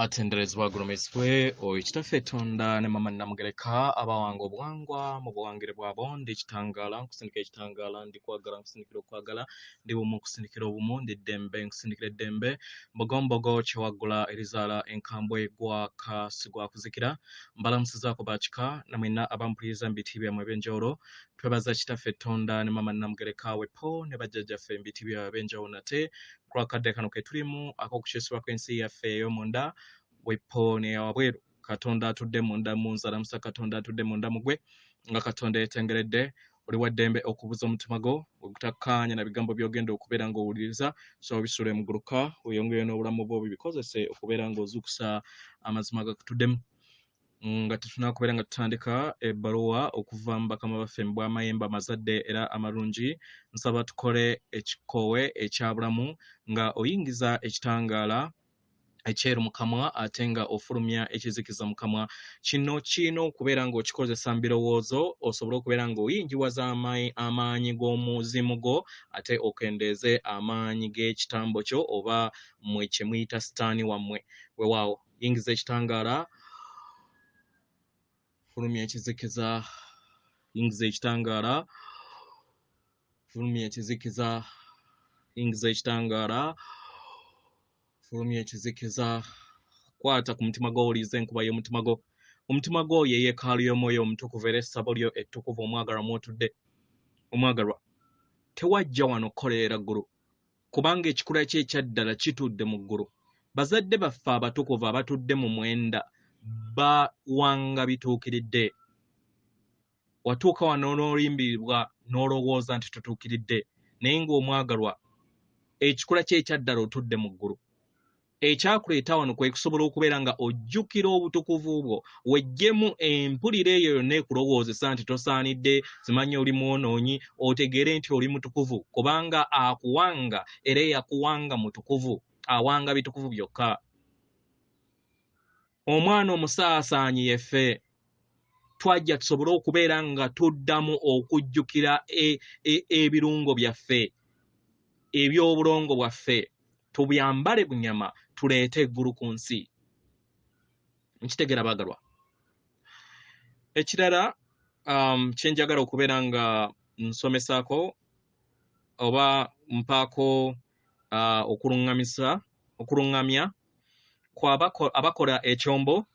Atenderezwa gurumizwe oikitaffe tonda ne mama namugereka abawanga obwangwa mu buwangire bwabo ndi kitangala nkusindika ekitangala ndi kwagala nkusindikira okwagala ndi bumu nkusindikira obumu ndi ddembe nkusindikira eddembe mbogombogo kyewagula erizaala enkambwe gwaka sigwa kuzikira mbalamusizaako bakika namwena abampuliriza mu biti byammwe ebyenjawulo twebaza kitaffe tonda ne mama namugereka wepo ne bajjajjaffe mu biti byabwe ebyenjawulo nate kulwakadde kano ke tulimu ak'okukyusibwa kw'ensi yaffe ey'omunda wepo ne wabweru katonda atudde munda mu nzalamusa katonda atudde munda mugwe nga katonda yetengeredde oli waddembe okubuza omutima gwo ogutakkaanya na bigambo by'ogenda okubeera ng'owuliriza so bisule muguluka oyongere n'obulamu bwo bikozese okubeera ng'ozuukusa amazima gakutuddemu nga tetunakubeera nga tutandika ebbaluwa okuva mu bakama baffe mu bw'amayembe amazadde era amalungi nsaba tukole ekikoowe ekyabulamu nga oyingiza ekitangaala ekyeru mu kamwa ate nga ofulumya ekizikiza mu kamwa kino kiina okubeera ng'okikozesa mu birowoozo osobole okubeera ng'oyingiwaza amaanyi g'omuzimu gwo ate okendeeze amaanyi g'ekitambo kyo oba mmwe kye muyita sitaani wammwe weewaawo yingiza ekitangaala fulumya ekizikiza yingiza ekitangaala fulumya ekizikiza yingiza ekitangaala fulumya ekizikiza kwata ku mutima gwo owuliriza enkuba y'omutima gwo omutima gwo ye yeekaalu y'omwoyo omutukuvu era essabo lyo ettukuvu omwagalwa mw'otudde omwagalwa tewajja wano kukolerera ggulu kubanga ekikula kye ekyaddala kitudde mu ggulu bazadde baffe abatukuvu abatudde mu mwenda bawanga bituukiridde watuuka wano n'olimbirirwa n'olowooza nti tutuukiridde naye ng'omwagalwa ekikula kye ekyaddala otudde mu ggulu ekyakuleeta wano kwe kusobola okubeera nga ojjukira obutukuvu bwo weggyemu empulira eyo yonna ekulowoozesa nti tosaanidde zimanye oli mwonoonyi otegeere nti oli mutukuvu kubanga akuwanga era eyakuwanga mutukuvu awanga bitukuvu byokka omwana omusaasaanyi yeffe twajja tusobole okubeera nga tuddamu okujjukira ebirungo byaffe eby'obulongo bwaffe tubyambale bunyama tuleete eggulu ku nsi nkitegera baagalwa ekirala kye njagala okubeera nga nsomesaako oba mpaako okuluŋŋamya abakola ekyombo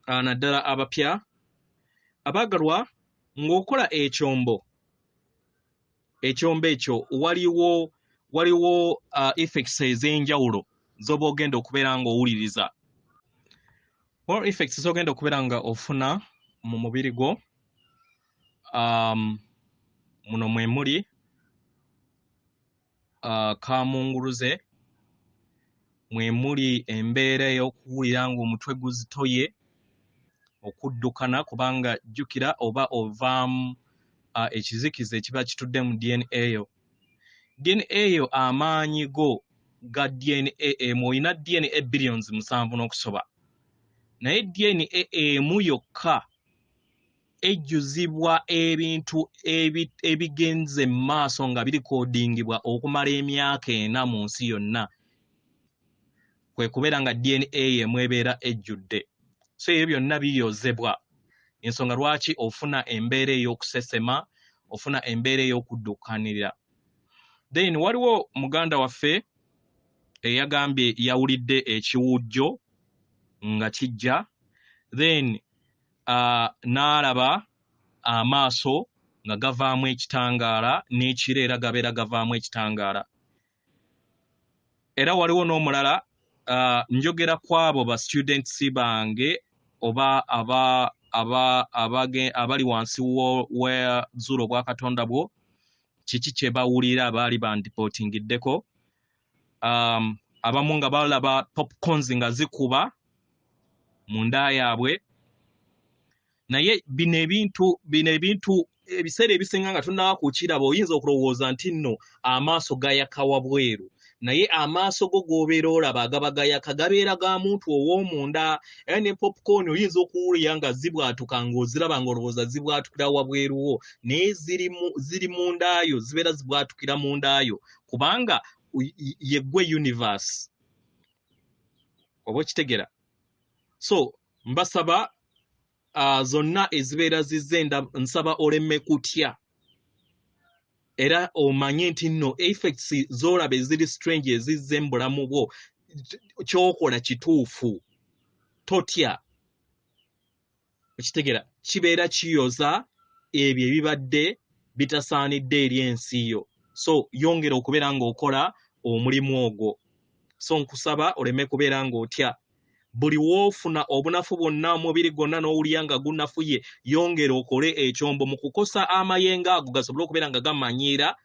naddala abapya abaagalwa ng'okola ekyombo ekyo waliwo effects ez'enjawulo z'oba ogenda okubeera ng'owuliriza effects z'ogenda okubeera nga ofuna mu mubiri gwo muno mwe muli kamunguluze mwe muli embeera ey'okuwulira ng'omutwe guzitoye okuddukana kubanga jjukira oba ovaamu ekizikiza ekiba kitudde mu DNA yo DNA yo amaanyi go ga DNA mw'olina DNA billions 7 n'okusoba naye DNA emu yokka ejjuzibwa ebintu ebigenze mu maaso nga birikoodingibwa okumala emyaka 4 mu nsi yonna kwe kubeera nga DNA yemu ebeera ejjudde so ebyo byonna biyozebwa ensonga lwaki ofuna embeera ey'okusesema ofuna embeera ey'okuddukanirira then waliwo muganda waffe eyagambye yawulidde ekiwujjo nga kijja then n'alaba amaaso nga gavaamu ekitangaala n'ekiro era gabeera gavaamu ekitangaala era waliwo n'omulala njogera kwabo ba students bange oba abali wansi w'ezuulo bwa katonda bwo kiki kye bawulira baali bandipootingiddeko abamu nga balaba popcorns nga zikuba mu nda yaabwe naye bino ebintu ebiseera ebisinga nga tunnaba kukiraba oyinza okulowooza nti nno amaaso gayaka wabweru naye amaaso go g'obeera olaba agaba gayaka gabeera ga muntu ow'omunda era ne popcorn oyinza okuwulira nga zibwatuka ng'oziraba ng'olowooza zibwatukira wabweruwo naye ziri mundaayo zibeera zibwatukira mundaayo kubanga yeggwe universe oba okitegera. So mbasaba zonna ezibeera zizenda nsaba olemme kutya era omanye nti nno effects z'olaba eziri strange ezizze mu bulamu bwo kyokola kituufu totya okitegera kibeera kiyoza ebyo ebibadde bitasaanidde eri ensi yo. So yongera okubeera ng'okola omulimu ogwo. So nkusaba oleme kubeera ng'otya. Buli woofuna obunafu bwonna omubiri gwonna n'owulira nga gunafuye yongera okole ekyombo mu kukosa amayengo ago gasobole okubeera nga gamanyiira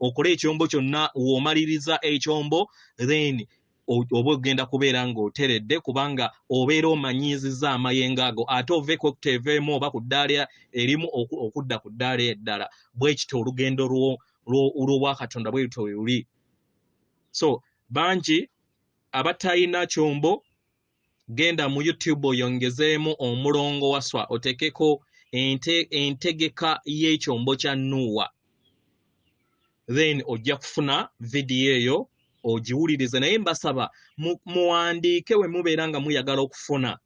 okole ekyombo kyonna w'omaliriza ekyombo then oba ogenda kubeera ng'oteredde kubanga obeera omanyiizizza amayengo ago ate oveeko okuteeveemu oba ku ddaala erimu okudda ku ddaala eddala bwe kityo olugendo lw'obwakatonda bwe lutyo luli. So bangi abatalina kyombo genda mu YouTube oyongezeemu omulongo WASSWA otekeko entegeka y'ekyombo kya Nuuwa then ojja kufuna vidiyo eyo ogiwulirize. Naye mbasaba muwandiike we mubeera nga muyagala okufuna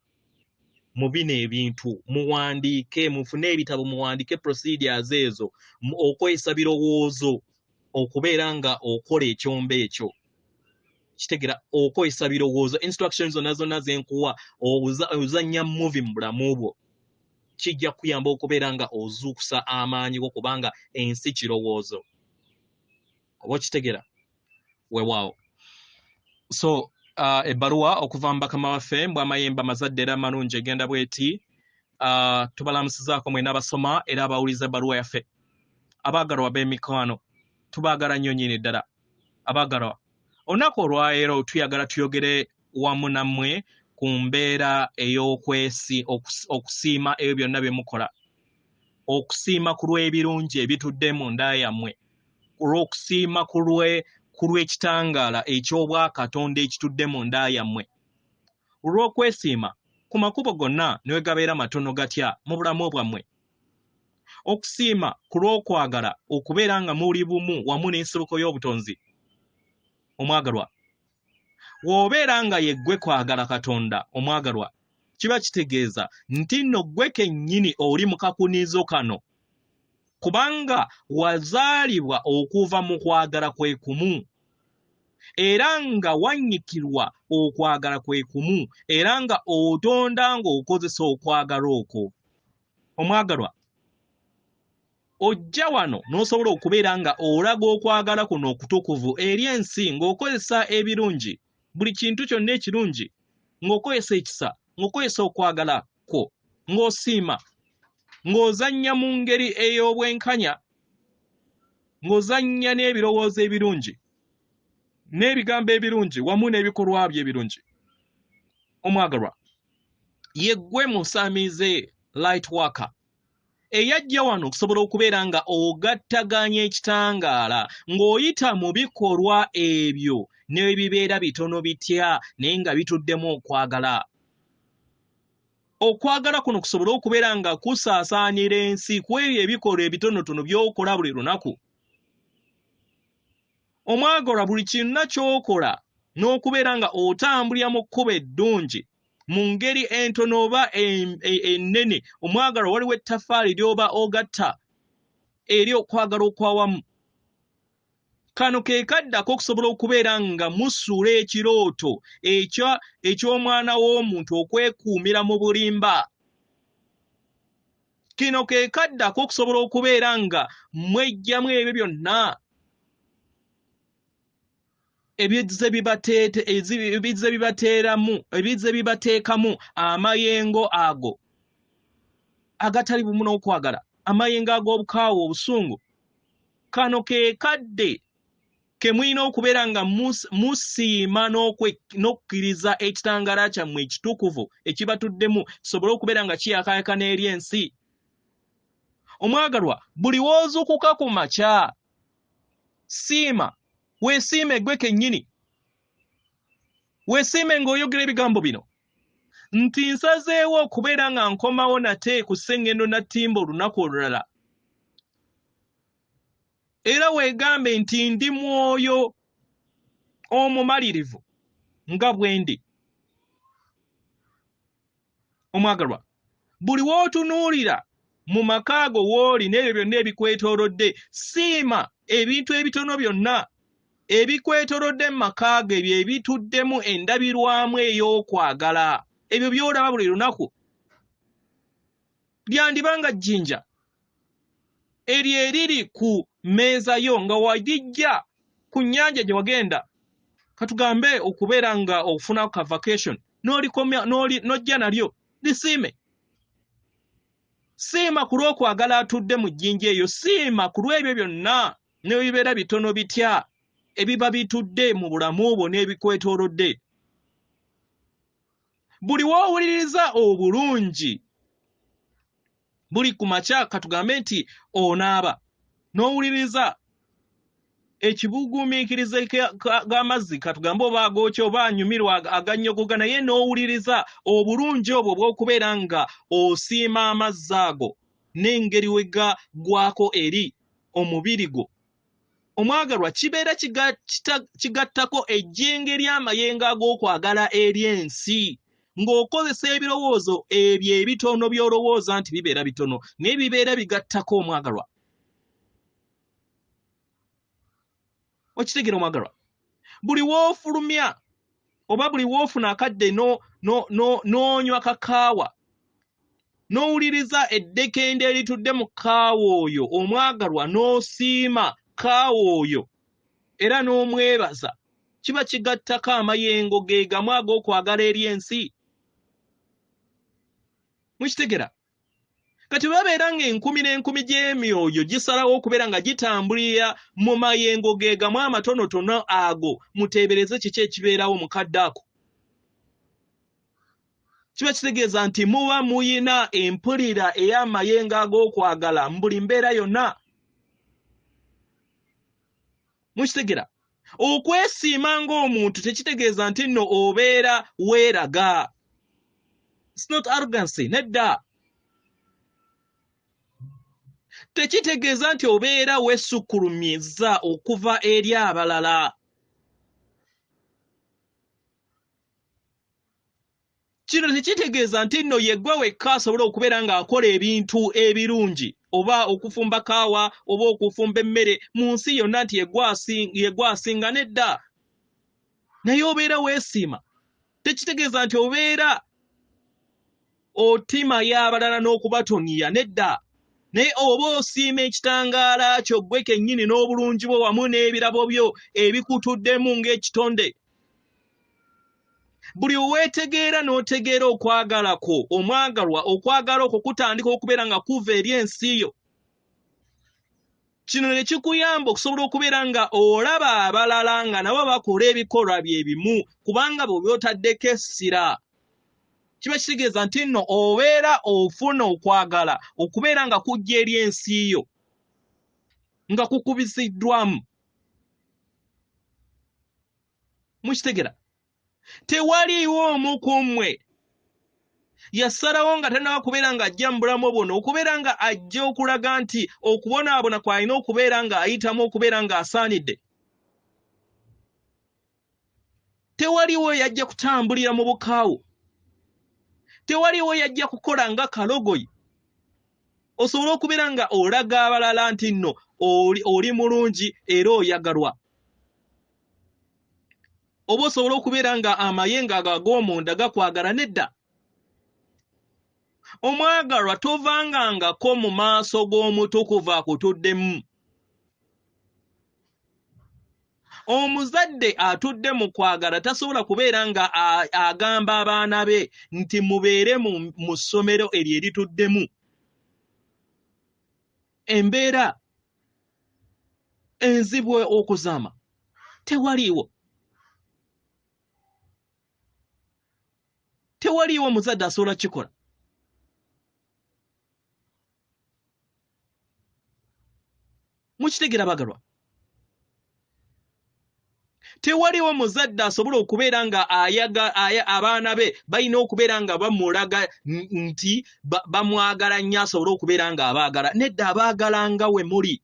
mu bino ebintu, muwandiike mufune ebitabo, muwandiike procedures ezo okwesa birowoozo okubeera nga okola ekyombo ekyo. Kitegera okwesa birowoozo instructions zonna zenkuwa ozannya movie mu bulamu bwo kijja kuyamba okubeera nga ozuukusa amaanyi go kubanga ensi kirowoozo. Oba kitegera weewaawo. So ebbaluwa okuva mu bakama baffe mbw Amayembe Amazadde era amalungi egenda bweti. Tubalamusizaako mwena abasoma era abawuliza ebbaluwa yaffe. Abaagalwa b'emikwano tubaagala nnyo nnyini ddala. Abaagalwa olunaku olwaleero tuyagala tuyogere wamu nammwe ku mbeera ey'okwesi okusiima ebyo byonna bye mukola. Okusiima ku lw'ebirungi ebitudde mu nda yammwe. Olw'okusiima ku lw'ekitangaala eky'obwakatonda ekitudde mu nda yammwe. Olw'okwesiima ku makubo gonna niwe gabeera matono gatya mu bulamu bwammwe. Okusiima ku lw'okwagala okubeera nga muli bumu wamu n'ensibuko y'obutonzi. Omwagalwa w'obeera nga yeggwe kwagala Katonda omwagalwa kiba kitegeeza nti nno ggwe kennyini oli mu kakuniizo kano kubanga wazaalibwa okuva mu kwagala kwe kumu era nga wannyikirwa okwagala kwe kumu era nga otonda ng'okozesa okwagala okwo. Omwagalwa ojja wano n'osobola okubeera nga olaga okwagala kuno okutukuvu eri ensi ng'okozesa ebirungi buli kintu kyonna ekirungi ng'okozesa ekisa ng'okozesa okwagala kwo ng'osiima ng'ozannya mu ngeri ey'obwenkanya ng'ozannya n'ebirowoozo ebirungi n'ebigambo ebirungi wamu n'ebikolwa bye ebirungi. Omwagalwa yeggwe musaamize light worker eyajja wano okusobola okubeera nga ogattaganya ekitangaala ng'oyita mu bikolwa ebyo n'ebibeera bitono bitya naye nga bituddemu okwagala. Okwagala kuno kusobole okubeera nga kusaasaanira ensi ku ebyo ebikolwa ebitonotono by'okola buli lunaku. Omwagalwa buli kintu ky'okola n'okubeera nga otambulira mu kkubo eddungi mu ngeri entono oba ennene. Omwagalwa waliwo ettaffaali ly'oba ogatta eri okwagala okwawamu. Kano ke kaddako okusobola okubeera nga musuula ekirooto eky'omwana w'omuntu okwekuumira mu bulimba. Kino ke kaddako okusobola okubeera nga mwejjamu ebyo byonna ebizze bibateekamu amayengo ago agatali bumu n'okwagala, amayengo ag'obukaawa obusungu. Kano ke kadde ke mulina okubeera nga musiima n'okkiriza ekitangaala kyammwe ekitukuvu ekibatuddemu kisobole okubeera nga kiyakaayaka n'eri ensi. Omwagalwa buli w'ozuukuka ku makya siima. Weesiime ggwe kennyini. Weesiime ng'oyogera ebigambo bino nti nsazeewo okubeera nga nkomawo nate ku sseŋŋendo na ttimba olunaku olulala. Era weegambe nti ndi mwoyo omumalirivu nga bwe ndi. omwagalwa buli wootunuulira mu makaago wooli n'ebyo byonna ebikwetoolodde siima ebintu ebitono byonna ebikwetoolodde mu makaago ebyo ebituddemu endabirwamu ey'okwagala ebyo by'olaba buli lunaku lyandibanga jjinja eryo eriri ku mmeeza yo nga wagijja ku nnyanja gye wagenda katugambe okubeera nga ofuna ka vacation n'ojja nalyo lisiime siima ku lw'okwagala atudde mu jjinja eyo siima ku lw'ebyo byonna ne bibeera bitono bitya ebiba bitudde mu bulamu bwo n'ebikwetoolodde buli w'owuliriza obulungi buli ku makya katugambe nti onaaba n'owuliriza ekibuguumiikirize g'amazzi katugambe oba agookya oba anyumirwa agannyogoga naye n'owuliriza obulungi obwo bw'okubeera nga osiima amazzi ago n'engeri we gagwako eri omubiri gwo omwagalwa kibeera kigattako ejjenge ly'amayengo ag'okwagala eri ensi ng'okozesa ebirowoozo ebyo ebitono by'olowooza nti bibeera bitono naye bibeera bigattako omwagalwa okitegeera omwagalwa buli w'ofulumya oba buli w'ofuna akadde n'onywa kakaawa n'owuliriza eddekende eritudde mu kaawa oyo omwagalwa n'osiima kaawa oyo era n'omwebaza kiba kigattako amayengo ge gamu ag'okwagala eri ensi mukitegeera kati babeera ng'enkumi n'enkumi gy'emyoyo gisalawo okubeera nga gitambulira mu mayengo ge gamu amatonotono ago muteebereze kiki ekibeerawo mukadde ako kiba kitegeeza nti muba muyina empulira ey'amayengo ag'okwagala mu buli mbeera yonna mukitegeera okwesiima ng'omuntu tekitegeeza nti nno obeera weeraga it's not arrogancy nedda tekitegeeza nti obeera weesukkulumizza okuva eri abalala kino tekitegeeza nti nno yeggwe wekka asobola okubeera ng'akola ebintu ebirungi oba okufumba kaawa oba okufumba emmere mu nsi yonna nti yeggwe asinga nedda naye obeera weesiima tekitegeeza nti obeera otima y'abalala n'okubatoniya nedda naye oba osiima ekitangaala kyo ggwe kennyini n'obulungi bwo wamu n'ebirabo byo ebikutuddemu ng'ekitonde buli oweetegeera n'otegeera okwagala kwo omwagalwa okwagala okwo kutandika okubeera nga kuva eri ensi yo kino ne kikuyamba okusobola okubeera nga olaba abalala nga nabo bakola ebikolwa bye bimu kubanga bwe byotaddeko essira kiba kitegeeza nti nno obeera ofuna okwagala okubeera nga kujja eri ensi yo nga kukubisiddwamu mukitegeera tewaliiwo omu ku mmwe yasalawo nga tannaba kubeera ng'ajja mu bulamu buno okubeera nga ajja okulaga nti okubonaabona kw'alina okubeera ng'ayitamu okubeera ng'asaanidde tewaliiwo yajja kutambulira mu bukaawu tewaliiwo yajja kukola nga kalogoyi osobola okubeera nga olaga abalala nti nno oli mulungi era oyagalwa oba osobola okubeera nga amayengo ago ag'omunda gakwagala nedda omwagalwa tovangangako mu maaso g'omutukuvu akutuddemu omuzadde atudde mu kwagala tasobola kubeera nga agamba abaana be nti mubeere mu ssomero eryo erituddemu embeera enzibwe okuzaama tewaliiwo omuzadde asobola kikola mukitegeera bagalwa tewaliwo muzadde asobola okubeera nga abaana be balina okubeera nga bamulaga nti bamwagala nnyo asobole okubeera nga abaagala nedda abaagala nga we muli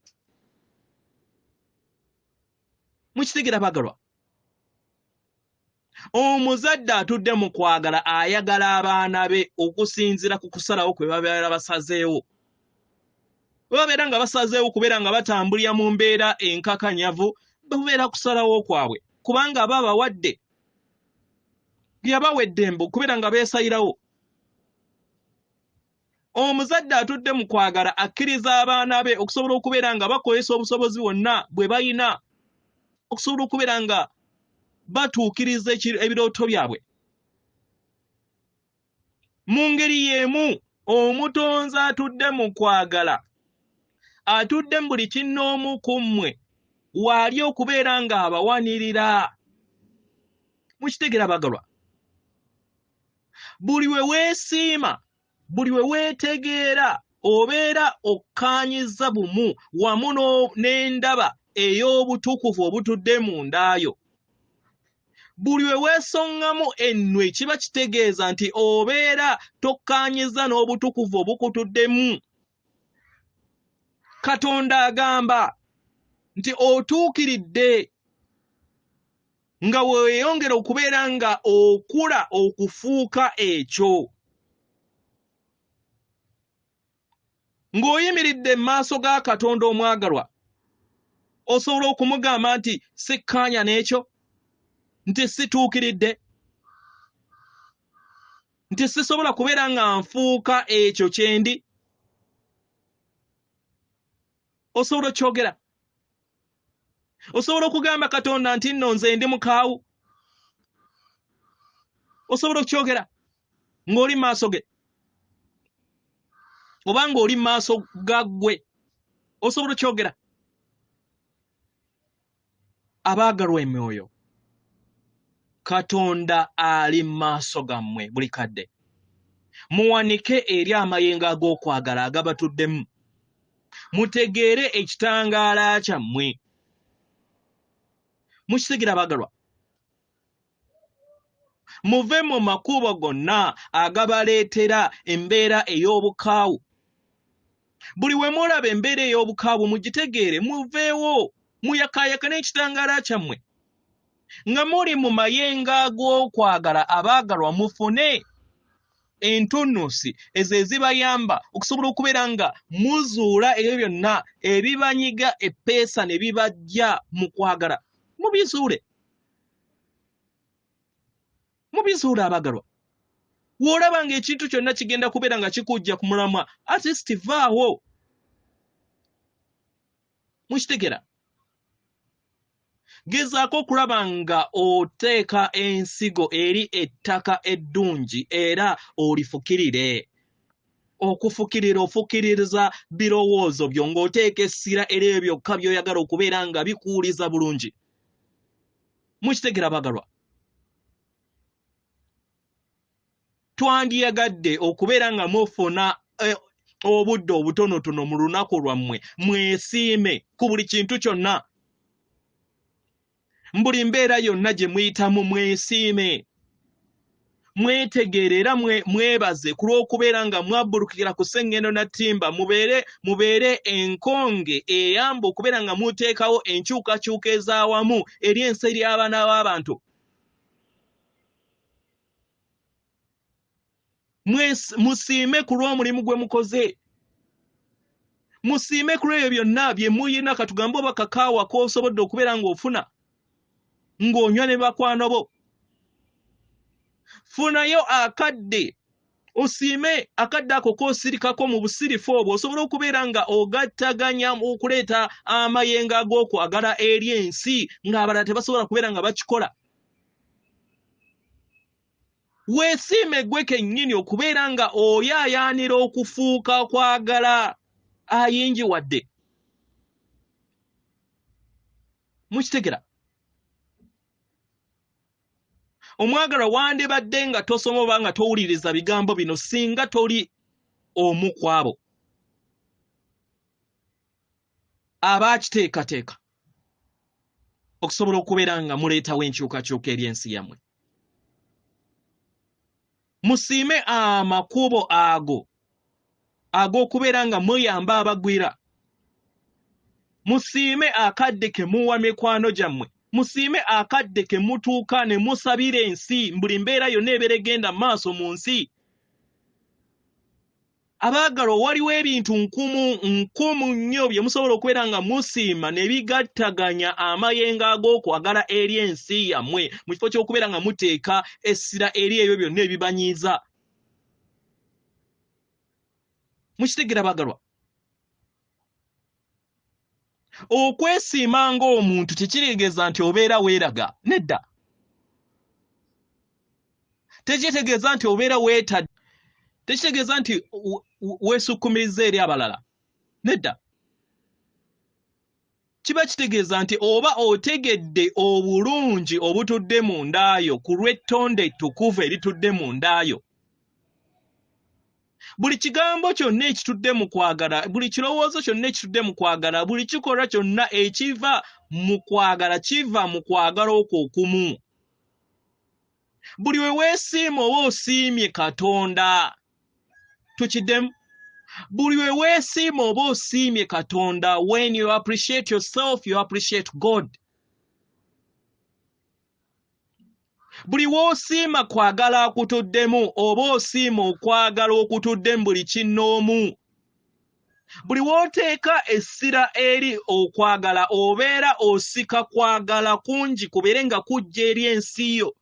mukitegeera bagalwa Omuzadde atudde mu kwagala ayagala abaana be okusinzira ku kusalawo kwe babeera basazeewo. Babeera nga basazeewo kubeera nga batambulira mu mbeera enkakanyavu, babeera kusalawo kwabwe kubanga babawadde byabawedde embu kubeera nga beesayirawo. Omuzadde atudde mu kwagala akkiriza abaana be okusobola okubeera nga bakozesa obusobozi bwonna bwe bayina okusobola okubeera nga batuukiriza ebirooto byabwe. Mu ngeri y'emu omutonzi atudde mu kwagala atudde mu buli kinnoomu ku mmwe waali okubeera nga abawanirira. Mukitegera bagalwa, buli we weesiima, buli we weetegeera obeera okkaanyiza bumu wamu n'endaba ey'obutukuvu obutudde mu ndaayo. Buli we weesongamu ennwe kiba kitegeeza nti obeera tokkaanyiza n'obutukuvu obukutuddemu. Katonda agamba nti otuukiridde nga weeyongera okubeera nga okula okufuuka ekyo. Ng'oyimiridde mu maaso ga Katonda omwagalwa, osobola okumugamba nti sikkaanya n'ekyo, nti situukiridde, nti sisobola kubeera nga nfuuka ekyo kye ndi. Osobola okyogera. Osobola okugamba Katonda nti nno nze ndi mukaawu. Osobola okukyogera ng'oli mu maaso ge oba ng'oli mu maaso gaggwe. Osobola okyogera. Abaagalwa emyoyo, Katonda ali mu maaso gammwe buli kadde. Muwanike eri amayengo ag'okwagala agabatuddemu. Mutegeere ekitangaala kyammwe. Mukisigira bagalwa. Muve mu makubo gonna agabaleetera embeera ey'obukaawu. Buli we mulaba embeera ey'obukaawu mugitegeere, muveewo, muyakaayakane ekitangaala kyammwe. Nga muli mu mayengo ag'okwagala abaagalwa, mufune entunnunsi ezo ezibayamba okusobola okubeera nga muzuula ebyo byonna ebibanyiga eppeesa ne bibajja mu kwagala. Mubizuule. Mubizuule abaagalwa. W'olaba ng'ekintu kyonna kigenda kubeera nga kikujja ku mulamwa, at least vaawo. Mukitegera. Gezaako okulaba nga oteeka ensigo eri ettaka eddungi era olifukirire. Okufukirira ofukiririza birowoozo byo ng'oteeka essira era ebyo byokka by'oyagala okubeera nga bikuwuliza bulungi. Mukitegera bagalwa. Twandiyagadde okubeera nga mufuna obudde obutonotono mu lunaku lwammwe, mwesiime ku buli kintu kyonna. Mbuli mbeera yonna gye muyitamu mwesiime. Mwetegeere era mwebaze ku lw'okubeera nga mwabbulukira ku sseŋŋendo na ttimba, mubeere enkonge eyamba okubeera nga muteekawo enkyukakyuka ez'awamu eri ensi y'abaana b'abantu. Musiime ku lw'omulimu gwe mukoze. Musiime ku lw'ebyo byonna bye muyina, katugambe oba kakaawa k'osobodde okubeera ng'ofuna ng'onywa ne bakwano bo. Funayo akadde, osiime akadde ako k'osirikako mu busirifu obwo, osobola okubeera nga ogattaganya okuleeta amayengo ag'okwagala eri ensi ng'abalala tebasobola kubeera nga bakikola. Weesiime gwe kennyini okubeera nga oyaayaanira okufuuka kwagala ayingiwadde. Mukitegera. Omwagalwa, wandibadde nga tosoma oba nga towuliriza bigambo bino singa toli omu ku abo abaakiteekateeka okusobola okubeera nga muleetawo enkyukakyuka eri ensi yammwe. Musiime amakubo ago ag'okubeera nga muyamba abagwira. Musiime akadde ke muwa mikwano gyammwe musiime akadde ke mutuuka ne musabira ensi buli mbeera yonna ebeera egenda maaso mu nsi. Abaagalwa waliwo ebintu nkumu nnyo bye musobola okubeera nga musiima ne bigattaganya amayengo ag'okwagala eri ensi yammwe mu kifo ky'okubeera nga muteeka essira eri ebyo byonna ebibanyiiza. Mukitegeera baagalwa? Okwesiima ng'omuntu tekitegeeza nti obeera weeraga. Nedda. Tekitegeeza nti obeera weetadde. Tekitegeeza nti weesukkumiriza eri abalala. Nedda. Kiba kitegeeza nti oba otegedde obulungi obutudde mu ndaayo ku lw'ettonde ettukuvu eritudde mu ndaayo. Buli kigambo kyonna ekitudde mu kwagala, buli kirowoozo kyonna ekitudde mu kwagala, buli kikolwa kyonna ekiva mu kwagala kiva mu kwagala okwo okumu. Buli we weesiima oba osiimye Katonda. Tukiddemu? Buli we weesiima oba osiimye Katonda, when you appreciate yourself, you appreciate God. Buli w'osiima kwagala akutuddemu oba osiima okwagala okutuddemu buli kinnoomu. Buli w'oteeka essira eri okwagala obeera osika kwagala kungi kubeere nga kujja eri ensi yo.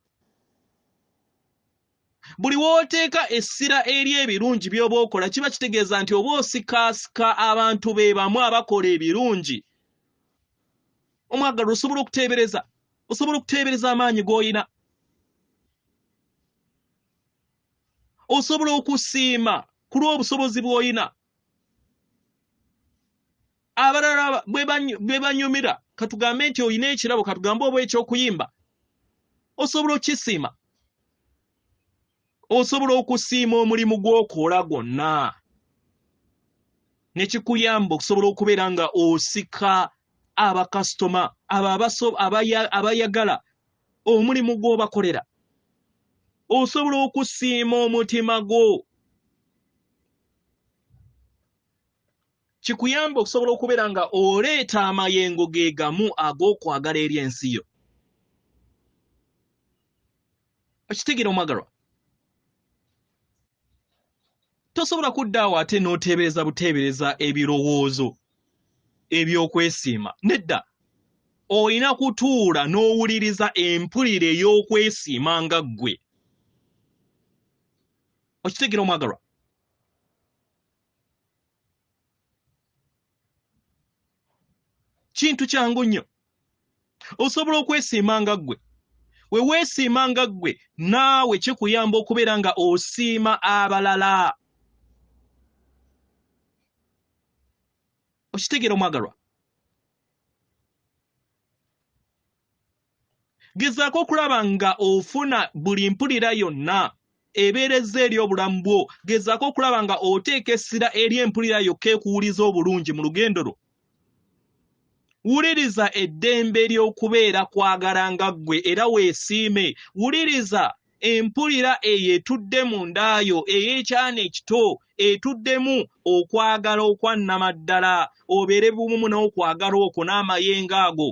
Buli w'oteeka essira eri ebirungi by'oba okola kiba kitegeeza nti oba osikaasika abantu be bamu abakola ebirungi. Omwagalwa osobola okuteebereza amaanyi g'olina. Osobola okusiima ku lw'obusobozi bw'olina. Abalala bwe banyumira katugambe nti olina ekirabo katugambe oba eky'okuyimba. Osobola okukisiima. Osobola okusiima omulimu gw'okola gwonna. Ne kikuyamba okusobola okubeera nga osika abakasitoma abayagala omulimu gw'obakolera. Osobola okusiima omutima gwo. Kikuyamba okusobola okubeera nga oleeta amayengo ge gamu ag'okwagala eri ensi yo. Okitegeera omwagalwa? Tosobola kuddaawo ate n'oteebereza buteebereza ebirowoozo eby'okwesiima. Nedda. Olina kutuula n'owuliriza empulire ey'okwesiima nga ggwe. Okitegeera omwagalwa? Kintu kyangu nnyo. Osobola okwesiima nga ggwe. We weesiima nga ggwe naawe kikuyamba okubeera nga osiima abalala. Okitegeera omwagalwa? Gezaako okulaba nga ofuna buli mpulira yonna ebeereza eri obulamu bwo. Gezaako okulaba nga oteeka essira eri empulira yokka ekuwuliza obulungi mu lugendo lwo. Wuliriza eddembe ly'okubeera kwagala nga ggwe era weesiime. Wuliriza empulira eyo etudde mu ndaayo ey'ekyana ekito etuddemu okwagala okwannamaddala. Obeere bumu n'okwagala okwo n'amayengo ago.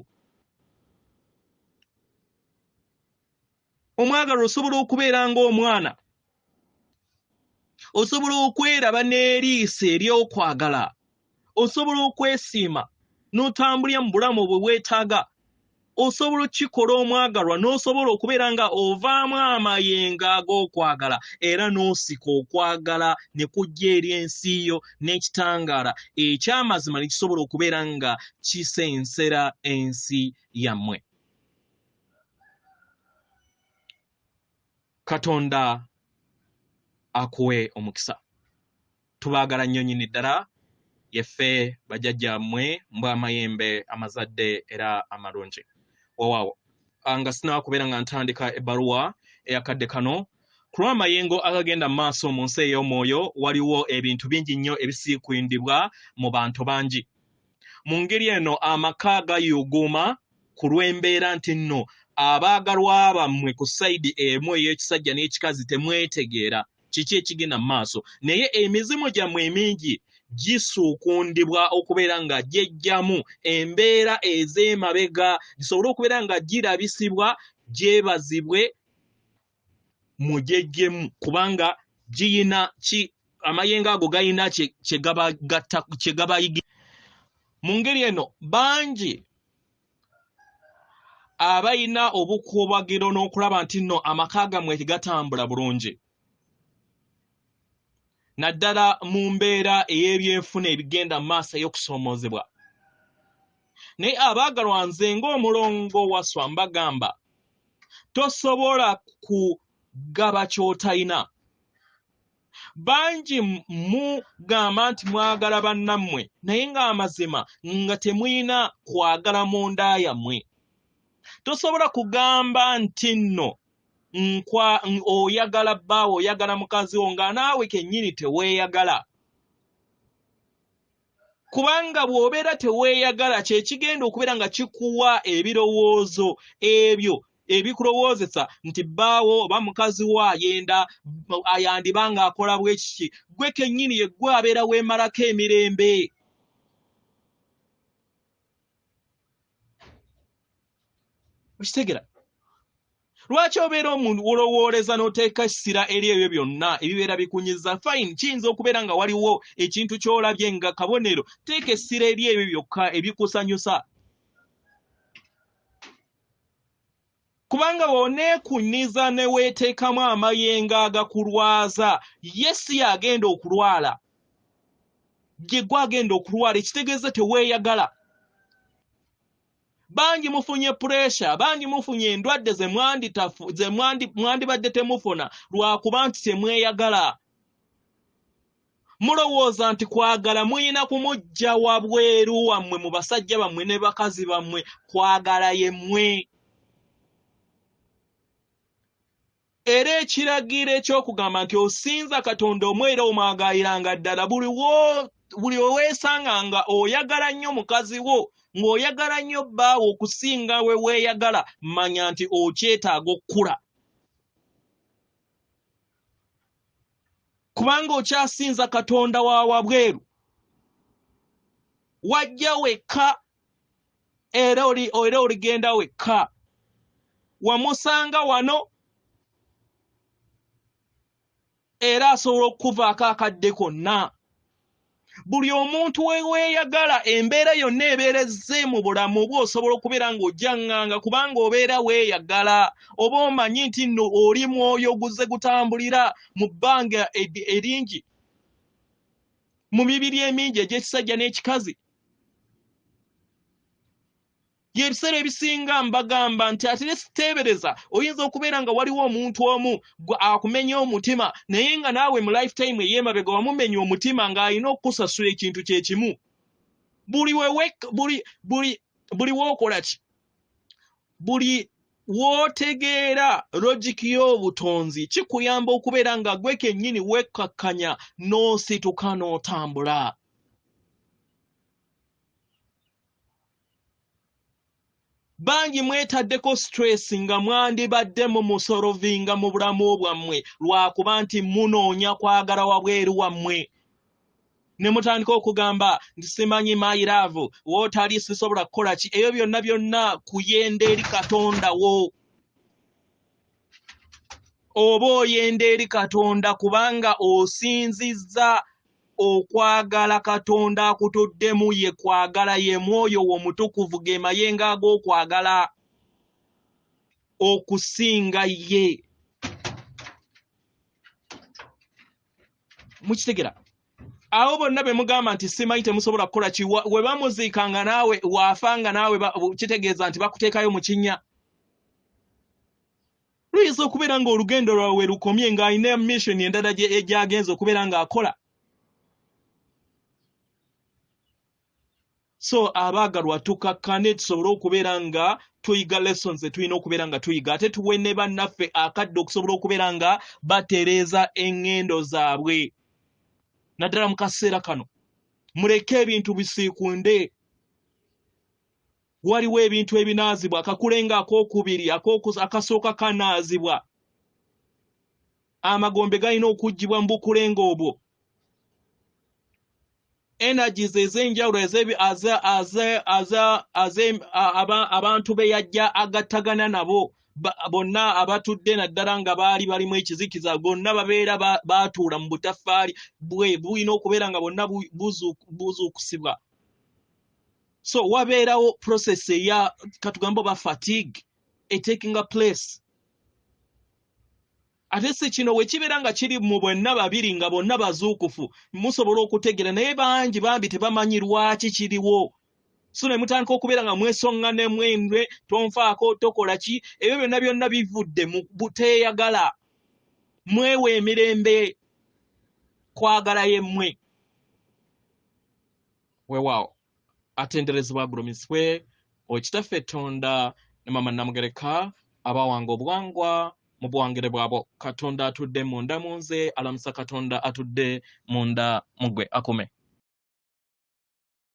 Omwagalwa osobola okubeera ng'omwana. Osobola okweraba n'eriiso ery'okwagala. Osobola okwesiima n'otambulira mu bulamu bwe weetaaga. Osobola okikola omwagalwa n'osobola okubeera nga ovaamu amayengo ag'okwagala era n'osika okwagala ne kujja eri ensi yo n'ekitangaala ekyamazima ne kisobola okubeera nga kisensera ensi yammwe. Katonda akuwe omukisa. Tubaagala nnyo nnyini ddala. Yeffe bajjajjammwe mbwa Amayembe amazadde era amalungi. Wawaawo nga sinaakubeera nga ntandika ebbaluwa eyakadde kano ku lw'amayengo agagenda mu maaso mu nsi ey'omwoyo waliwo ebintu bingi nnyo ebisiikundibwa mu bantu bangi. Mu ngeri eno amaka gayuguuma ku lw'embeera nti nno abaagalwa bammwe ku sayidi emu ey'ekisajja n'ekikazi temwetegeera kiki ekigenda mu maaso naye emizimu gyammwe emingi gisuukundibwa okubeera nga gyejjamu embeera ez'emabega gisobole okubeera nga girabisibwa gyebazibwe mu gyejjemu kubanga giyina amayengo ago gayina kye gabayigira. Mu ngeri eno bangi abayina obukuubagiro n'okulaba nti nno amaka gammwe tegatambula bulungi naddala mu mbeera ey'ebyenfuna ebigenda mu maaso ey'okusoomoozebwa. Naye abaagalwa nze ng'omulongo WASSWA mbagamba tosobola kugaba ky'otalina. Bangi mugamba nti mwagala bannammwe naye ng'amazima nga temulina kwagala munda yammwe. Tosobola kugamba nti nno oyagala bbaawe oyagala mukazi wo nga naawe kennyini teweeyagala. Kubanga bw'obeera teweeyagala kye kigenda okubeera nga kikuwa ebirowoozo ebyo ebikulowoozesa nti bbaawo oba mukazi wo ayandiba ng'akola bwe kiki, gwe kennyini ye gwe abeera weemalako emirembe. Okitegera? Lwaki obeera olowooleza n'oteeka essira eri ebyo byonna ebibeera bikunyiza? Fine, kiyinza okubeera nga waliwo ekintu ky'olabye nga kabonero, teeka essira eri ebyo byokka ebikusanyusa. Kubanga bw'oneekunyiza ne weeteekamu amayengo agakulwaza, ye si agenda okulwala, gye gwe agenda okulwala, ekitegeeza teweeyagala. Bangi mufunye puresha, bangi mufunye endwadde ze mwandibadde temufuna lwakuba nti temweyagala. Mulowooza nti kwagala muyina kumujja wabweru wammwe mu basajja bammwe ne bakazi bammwe, kwagala ye mmwe. Era ekiragiro eky'okugamba nti osinza Katonda omu era omwagayiranga ddala buli weesanga nga oyagala nnyo mukazi wo ng'oyagala nnyo bbaawo okusinga we weeyagala, manya nti okyetaaga okkula. Kubanga okyasinza Katonda wa wabweru, wajja wekka era oligenda wekka. Wamusanga wano era asobola okukuvaako akadde konna. Buli omuntu weeyagala embeera yonna ebeerezze mu bulamu bwo osobola okubeera ng'ojjaŋŋanga kubanga obeera weeyagala, oba omanyi nti nno oli mwoyo oguzze gutambulira mu bbanga eringi, mu mibiri emingi egy'ekisajja n'ekikazi. Yebiseera ebisinga mbagamba nti ate nesiteebereza oyinza okubeera nga waliwo omuntu omu akumenya omutima naye nga naawe mu lifetime ey'emabega wamumenya omutima ng'alina okukusasula ekintu kye kimu. Buli wookola ki? Buli wootegeera logiki y'obutonzi kikuyamba okubeera nga gwe kennyini wekkakkanya n'osituka n'otambula. Bangi mwetaddeko stress nga mwandibadde mu musolovinga mu bulamu bwammwe lwakuba nti munoonya kwagala wabweru wammwe. Ne mutandika okugamba nti simanyi my love, wootali sisobola kukola ki? Ebyo byonna kuyenda eri Katonda wo. Oba oyenda eri Katonda kubanga osinzizza okwagala Katonda akutuddemu ye kwagala ye mwoyo wo mutukuvu ge mayengo ag'okwagala okusinga ye. Mukitegera? Awo bonna be mugamba nti simanyi temusobola kukola ki, we bamuziikanga naawe waafanga naawe kitegeeza nti bakuteekayo mu kinnya. Luyinza okubeera ng'olugendo lwawe lukomye ng'alina mission endala gy'agenza okubeera ng'akola. So abaagalwa tukakkane tusobole okubeera nga tuyiga lessons tulina okubeera nga tuyiga, ate tuwe ne bannaffe akadde okusobola okubeera nga batereeza eŋŋendo zaabwe. Naddala mu kaseera kano muleke ebintu bisiikunde. Waliwo ebintu ebinaazibwa, akakulenga akookubiri akasooka kanaazibwa. Amagombe galina okuggyibwa mu bukulenga obwo. energies ez'enjawulo abantu be yajja agattagana nabo bonna abatudde naddala nga baali balimu ekizikiza bonna babeera baatuula mu butaffaali bulina okubeera nga bonna buzuukusibwa. So wabeerawo process eya katugambo ba fatigue taking a place. Ate si kino we kibeera nga kiri mu bonna babiri nga bonna bazuukufu musobola okutegeera naye bangi bambi tebamanyi lwaki kiriwo. So ne mutandika okubeera nga mwesonga mwendwe tonfaako tokola ki ebyo byonna bivudde mu buteeyagala mwewe emirembe kwagala yemmwe. Weewaawo atenderezebwa agurumiswe Okitaffe Tonda ne Mama Namugereka abawanga obwangwa mu buwangire bwabo. Katonda atudde munda mu nze, alamusa Katonda atudde munda mugwe akume.